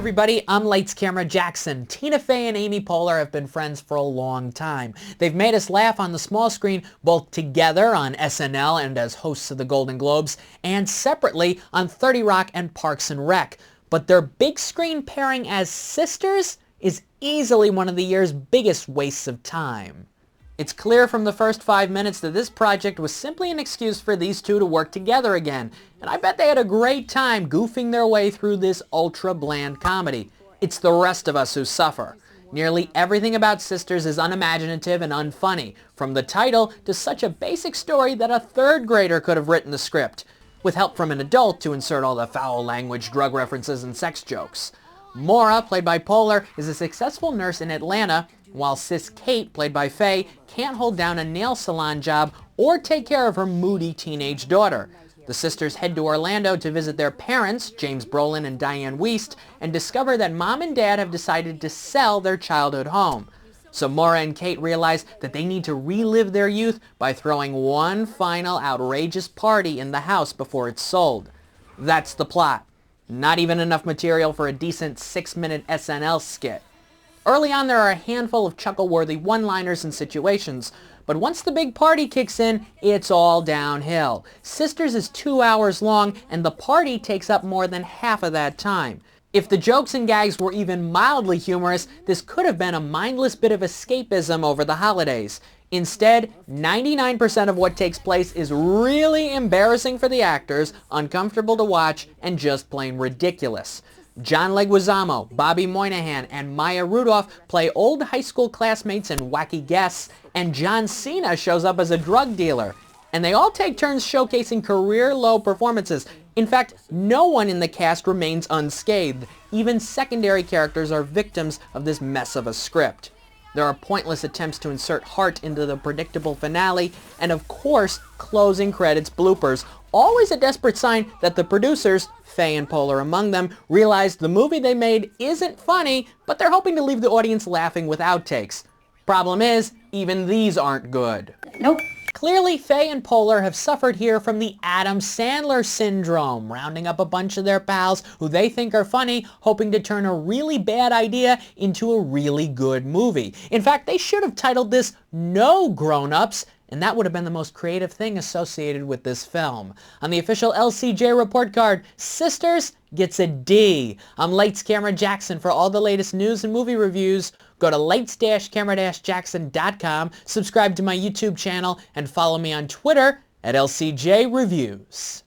everybody, I'm Lights Camera Jackson. Tina Fey and Amy Poehler have been friends for a long time. They've made us laugh on the small screen, both together on SNL and as hosts of the Golden Globes, and separately on 30 Rock and Parks and Rec. But their big screen pairing as sisters is easily one of the year's biggest wastes of time. It's clear from the first 5 minutes that this project was simply an excuse for these two to work together again, and I bet they had a great time goofing their way through this ultra-bland comedy. It's the rest of us who suffer. Nearly everything about Sisters is unimaginative and unfunny, from the title to such a basic story that a third grader could have written the script, with help from an adult to insert all the foul language, drug references, and sex jokes. Maura, played by Poehler, is a successful nurse in Atlanta, while sis Kate, played by Fey, can't hold down a nail salon job or take care of her moody teenage daughter. The sisters head to Orlando to visit their parents, James Brolin and Diane Wiest, and discover that mom and dad have decided to sell their childhood home. So Maura and Kate realize that they need to relive their youth by throwing one final outrageous party in the house before it's sold. That's the plot. Not even enough material for a decent 6-minute SNL skit. Early on, there are a handful of chuckle-worthy one-liners and situations, but once the big party kicks in, it's all downhill. Sisters is 2 hours long, and the party takes up more than half of that time. If the jokes and gags were even mildly humorous, this could have been a mindless bit of escapism over the holidays. Instead, 99% of what takes place is really embarrassing for the actors, uncomfortable to watch, and just plain ridiculous. John Leguizamo, Bobby Moynihan, and Maya Rudolph play old high school classmates and wacky guests, and John Cena shows up as a drug dealer. And they all take turns showcasing career-low performances. In fact, no one in the cast remains unscathed. Even secondary characters are victims of this mess of a script. There are pointless attempts to insert heart into the predictable finale, and of course, closing credits bloopers. Always a desperate sign that the producers, Fey and Poehler among them, realized the movie they made isn't funny, but they're hoping to leave the audience laughing with outtakes. Problem is, even these aren't good. Nope. Clearly, Fey and Poehler have suffered here from the Adam Sandler syndrome, rounding up a bunch of their pals who they think are funny, hoping to turn a really bad idea into a really good movie. In fact, they should have titled this No Grown-Ups, and that would have been the most creative thing associated with this film. On the official LCJ report card, Sisters gets a D. I'm Lights Camera Jackson. For all the latest news and movie reviews, go to lights-camera-jackson.com, subscribe to my YouTube channel, and follow me on Twitter at LCJ Reviews.